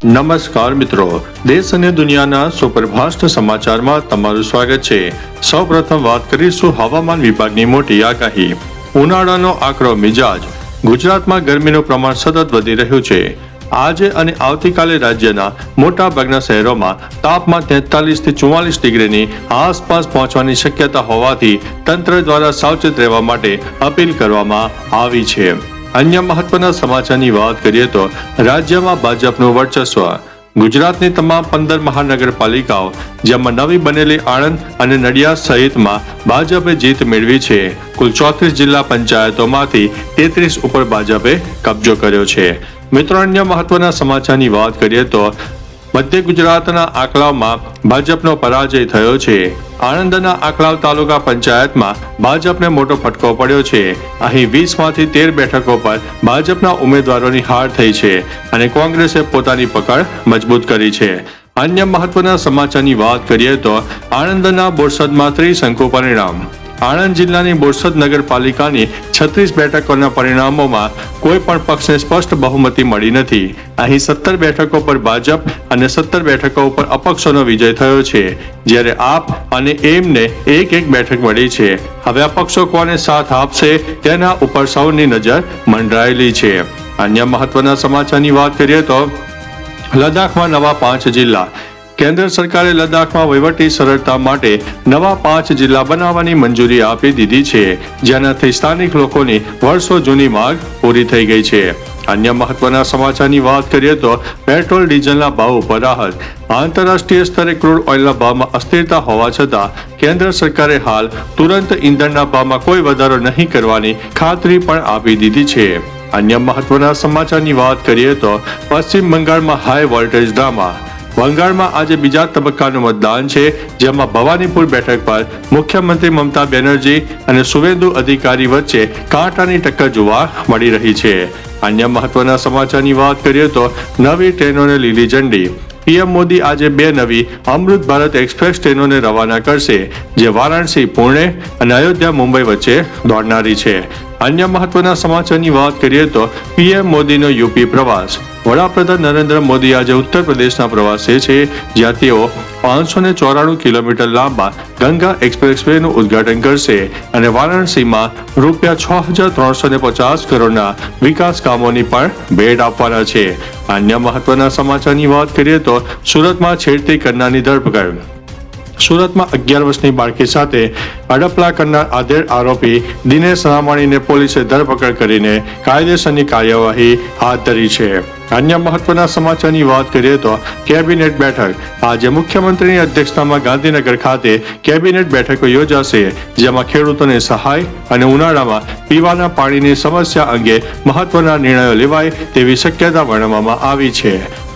નમસ્કાર મિત્રો, દેશ અને દુનિયાના સુપરફાસ્ટ સમાચારમાં તમારું સ્વાગત છે। સૌપ્રથમ વાત કરીશું હવામાન વિભાગની મોટી આગાહી। ઉનાળાનો આકરો મિજાજ। ગુજરાતમાં ગરમીનું પ્રમાણ સતત વધી રહ્યું છે। આજે અને આવતીકાલે રાજ્યના મોટા ભાગના શહેરોમાં તાપમાન 43 થી 44 ડિગ્રીની આસપાસ પહોંચવાની શક્યતા હોવાથી તંત્ર દ્વારા સાવચેત રહેવા માટે અપીલ કરવામાં આવી છે। अन्य महत्वना समाचारनी बात करिए तो राज्य में भाजपનું वर्चस्व। गुजरातनी तमाम 15 महानगरपालिकाओं जेमां नवी बनेली आणंद અને નડિયાદ સહિતમાં ભાજપે જીત મેળવી છે। કુલ 34 જિલ્લા પંચાયતોમાંથી 33 ઉપર ભાજપે કબજો કર્યો છે। મિત્રો, અન્ય મહત્વના સમાચારની વાત કરીએ તો મધ્ય ગુજરાતના આંકલાવમાં ભાજપનો પરાજય થયો છે। આણંદના આંકલાવ તાલુકા પંચાયતમાં ભાજપને મોટો ફટકો પડ્યો છે। અહીં 20 માંથી 13 બેઠકો પર ભાજપના ઉમેદવારોની હાર થઈ છે અને કોંગ્રેસે પોતાની પકડ મજબૂત કરી છે। અન્ય મહત્વના સમાચારની વાત કરીએ તો આણંદના બોરસદમાં ત્રિશંકુ પરિણામ। આણંદ જિલ્લાની બોરસદ નગરપાલિકાની 36 બેઠકોના પરિણામોમાં કોઈ પણ પક્ષને સ્પષ્ટ બહુમતી મળી નથી। અહીં 17 બેઠકો પર ભાજપ અને 17 બેઠકો ઉપર અપક્ષોનો વિજય થયો છે, જ્યારે આપ અને એમને એક બેઠક મળી છે। હવે અપક્ષો કોને સાથ આપશે તેના ઉપર સૌની નજર મંડરાયેલી છે। અન્ય મહત્વના સમાચારની વાત કરીએ તો લદ્દાખમાં નવા 5 જિલ્લા। કેન્દ્ર સરકારે લદ્દાખમાં વહીવટી સરળતા માટે નવા 5 જિલ્લા બનાવવાની મંજૂરી આપી દીધી છે, જેનાથી સ્થાનિક લોકોની વર્ષો જૂની માંગ પૂરી થઈ ગઈ છે। અન્ય મહત્વના સમાચારની વાત કરીએ તો પેટ્રોલ ડીઝલના ભાવ ઉપર રાહત। આંતરરાષ્ટ્રીય સ્તરે ક્રૂડ ઓઇલના ભાવમાં અસ્થિરતા હોવા છતાં કેન્દ્ર સરકારે હાલ તુરંત ઈંધણના ભાવમાં કોઈ વધારો નહીં કરવાની ખાતરી પણ આપી દીધી છે। અન્ય મહત્વના સમાચારની વાત કરીએ તો પશ્ચિમ બંગાળમાં હાઈ વોલ્ટેજ ડ્રામા। બંગાળમાં આજે બીજા તબક્કાનું મતદાન છે, જેમાં ભવાનીપુર બેઠક પર મુખ્યમંત્રી મમતા બેનર્જી અને સુવેન્દુ અધિકારી વચ્ચે કાંટાની ટક્કર જોવા મળી રહી છે। અન્ય મહત્વના સમાચારની વાત કરીએ તો નવી ટ્રેનોને લીલી ઝંડી। પીએમ મોદી આજે 2 નવી અમૃત ભારત એક્સપ્રેસ ટ્રેનોને રવાના કરશે, જે વારાણસી પુણે અને અયોધ્યા મુંબઈ વચ્ચે દોડનારી છે। અન્ય મહત્વના સમાચારની વાત કરીએ તો પીએમ મોદીનો યુપી પ્રવાસ। વડાપ્રધાન નરેન્દ્ર મોદી આજે ઉત્તર પ્રદેશના પ્રવાસે છે, જ્યાં તેઓ 594 કિલોમીટર લાંબા ગંગા એક્સપ્રેસવેનું ઉદ્ઘાટન કરશે અને વારાણસીમાં ₹6350 કરોડના વિકાસ કામોની પણ ભેટ આપવાના છે। અન્ય મહત્વના સમાચારની વાત કરીએ તો સુરતમાં છેડતી કરનારની ધરપકડ। સુરતમાં 11 વર્ષની બાળકી સાથે અડપલા કરનાર આધેડ આરોપી દિનેશ રામાણીને પોલીસે ધરપકડ કરીને કાયદેસરની કાર્યવાહી હાથ ધરી છે। અન્ય મહત્વના સમાચારની વાત કરીએ તો કેબિનેટ બેઠક। આજે મુખ્યમંત્રીની અધ્યક્ષતામાં ગાંધીનગર ખાતે કેબિનેટ બેઠકો યોજાશે, જેમાં ખેડૂતોને સહાય અને ઉનાળામાં પીવાના પાણીની સમસ્યા અંગે મહત્વના નિર્ણયો લેવાય તેવી શક્યતા વર્ણવવામાં આવી છે।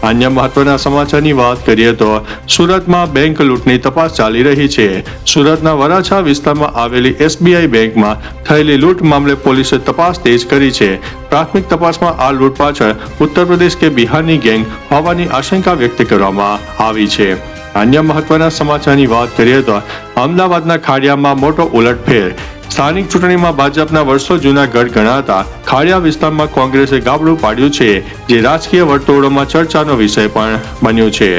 અન્ય મહત્વના સમાચારની વાત કરીએ તો સુરતમાં બેંક લૂંટની તપાસ ચાલી રહી છે। સુરતના વરાછા વિસ્તારમાં આવેલી એસબીઆઈ બેંકમાં થયેલી લૂંટ મામલે પોલીસે તપાસ તેજ કરી છે। પ્રાથમિક તપાસમાં આ લૂંટ પાછળ ઉત્તર પ્રદેશ કે બિહારની ગેંગ હોવાની આશંકા વ્યક્ત કરવામાં આવી છે। અન્ય મહત્વના સમાચારની વાત કરીએ તો અમદાવાદના ખાડિયામાં મોટો ઉલટફેર। સ્થાનિક ચૂંટણીમાં ભાજપના વર્ષો જૂના ગઢ ગણાતા ખાડિયા વિસ્તારમાં કોંગ્રેસે ગાબડું પાડ્યું છે, જે રાજકીય વર્તુળોમાં ચર્ચાનો વિષય પણ બન્યું છે।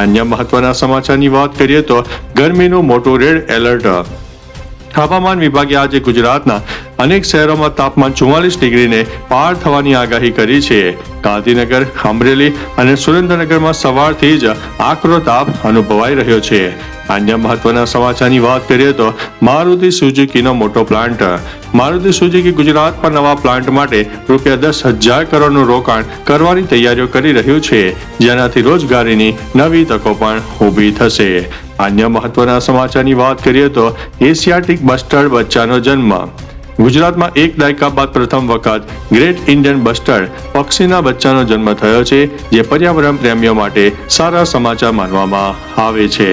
અન્ય મહત્વના સમાચારની વાત કરીએ તો ગરમીનું મોટું રેડ એલર્ટ। હવામાન વિભાગે આજે ગુજરાતના અનેક શહેરોમાં તાપમાન 44 ડિગ્રીને પાર થવાની આગાહી કરી છે। ગાંધીનગર, અમરેલી અને સુરેન્દ્રનગરમાં સવારથી જ આકરો તાપ અનુભવાઈ રહ્યો છે। અન્ય મહત્વના સમાચારની વાત કરીએ તો મારુતિ સુઝુકીનો મોટો પ્લાન્ટ। મારુતિ સુઝુકી ગુજરાત પર નવા પ્લાન્ટ માટે ₹10,000 કરોડનું રોકાણ કરવાની તૈયારીઓ કરી રહ્યું છે, જેનાથી રોજગારીની નવી તકો પણ ઊભી થશે। અન્ય મહત્વના સમાચારની વાત કરીએ તો એશિયાટિક બસ્ટર્ડ બચ્ચાનો જન્મ। ગુજરાતમાં 1 દાયકા બાદ પ્રથમ વખત ગ્રેટ ઇન્ડિયન બસ્ટર્ડ પક્ષીના બચ્ચાનો જન્મ થયો છે, જે પર્યાવરણ પ્રેમીઓ માટે સારા સમાચાર માનવામાં આવે છે।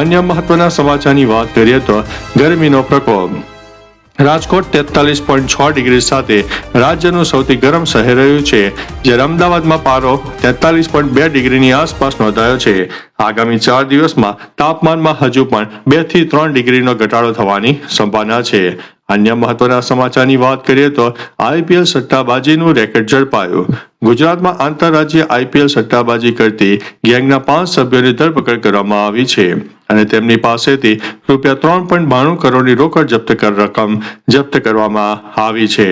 અન્ય મહત્વના સમાચારની વાત કરીએ તો ગરમીનો પ્રકોપ। રાજકોટ 43.6 ડિગ્રી સાથે રાજ્યનું સૌથી ગરમ શહેર રહ્યું છે, જ્યારે અમદાવાદમાં પારો 43.2 ડિગ્રીની આસપાસ નોંધાયો છે। આગામી 4 દિવસમાં તાપમાનમાં હજુ પણ 2 થી 3 ડિગ્રીનો ઘટાડો થવાની સંભાવના છે। અન્ય મહત્વના સમાચારની વાત કરીએ તો આઈપીએલ સટ્ટાબાજીનું રેકેટ ઝડપાયું. ગુજરાતમાં આંતરરાજ્ય આઈપીએલ સટ્ટાબાજી કરતી ગેંગના 5 સભ્યોની ધરપકડ કરવામાં આવી છે અને તેમની પાસેથી રૂપિયા 3.92 કરોડની રોકડ રકમ જપ્ત કરવામાં આવી છે.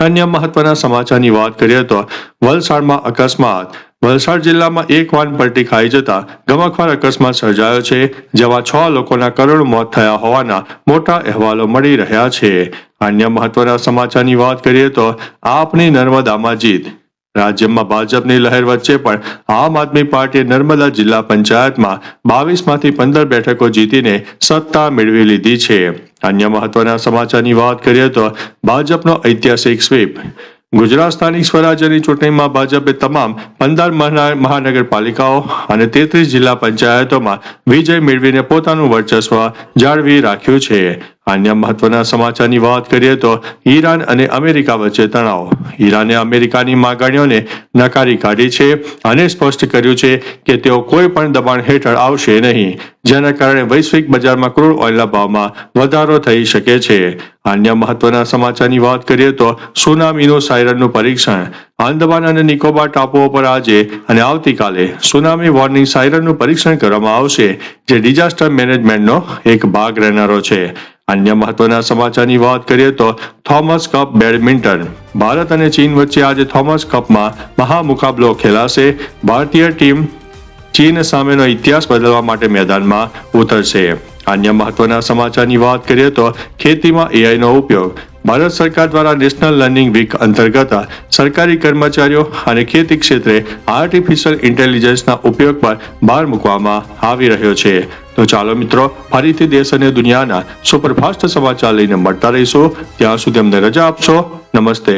અન્ય મહત્વના સમાચારની વાત કરીએ તો વલસાડમાં અકસ્માત. વલસાડ જિલ્લામાં એક વાન પલટી ખાઈ જતા ગમખ્વાર અકસ્માત સર્જાયો છે, જેમાં 6 લોકોના કરુણ મોત થયા હોવાના મોટા અહેવાલો મળી રહ્યા છે. અન્ય મહત્વના સમાચારની વાત કરીએ તો આપની નર્મદામાં જીત. રાજ્યમાં ભાજપની લહેર વચ્ચે પણ આમ આદમી પાર્ટીએ નર્મદા જિલ્લા પંચાયતમાં 22માંથી 15 બેઠકો જીતીને સત્તા મેળવી લીધી છે. અન્ય મહત્વના સમાચારની વાત કરીએ તો ભાજપનો ઐતિહાસિક સ્વીપ. ગુજરાત સ્થાનિક સ્વરાજ્યની ચૂંટણીમાં ભાજપે તમામ 15 મહાનગરપાલિકાઓ અને 33 જિલ્લા પંચાયતોમાં વિજય મેળવીને પોતાનું વર્ચસ્વ જાળવી રાખ્યું છે. અન્ય મહત્વના સમાચારની વાત કરીએ તો ઈરાન અને અમેરિકા વચ્ચે તણાવ. ઈરાને અમેરિકાની માગણીઓને નકારી કાઢી છે અને સ્પષ્ટ કર્યું છે કે તેઓ કોઈ પણ દબાણ હેઠળ આવશે નહીં, જેના કારણે વૈશ્વિક બજારમાં ક્રૂડ ઓઇલના ભાવમાં વધારો થઈ શકે છે. અન્ય મહત્વના સમાચારની વાત કરીએ તો સુનામીનું સાયરનનું પરીક્ષણ. આંદામાન અને નિકોબાર ટાપુઓ પર આજે અને આવતીકાલે સુનામી વોર્નિંગ સાયરનનું પરીક્ષણ કરવામાં આવશે, જે ડિઝાસ્ટર મેનેજમેન્ટનો એક ભાગ રહેનારો છે. અન્ય મહત્વના સમાચારની વાત કરીએ તો થોમસ કપ બેડમિન્ટન. ભારત અને ચીન વચ્ચે આજે થોમસ કપમાં મહામુકાબલો ખેલાશે. ભારતીય ટીમ ચીન સામેનો ઇતિહાસ બદલવા માટે મેદાનમાં ઉતરશે. અન્ય મહત્વના સમાચારની વાત કરીએ તો ખેતીમાં એઆઈનો ઉપયોગ. ભારત સરકાર દ્વારા નેશનલ લર્નિંગ વીક અંતર્ગત સરકારી કર્મચારીઓ અને ખેતી ક્ષેત્રે આર્ટિફિશિયલ ઇન્ટેલિજન્સના ઉપયોગ પર ભાર મૂકવામાં આવી રહ્યો છે. તો ચાલો મિત્રો, ફરીથી દેશ અને દુનિયાના સુપરફાસ્ટ સમાચાર લઈને મળતા રહીશું. ત્યાં સુધી અમને રજા આપશો. નમસ્તે.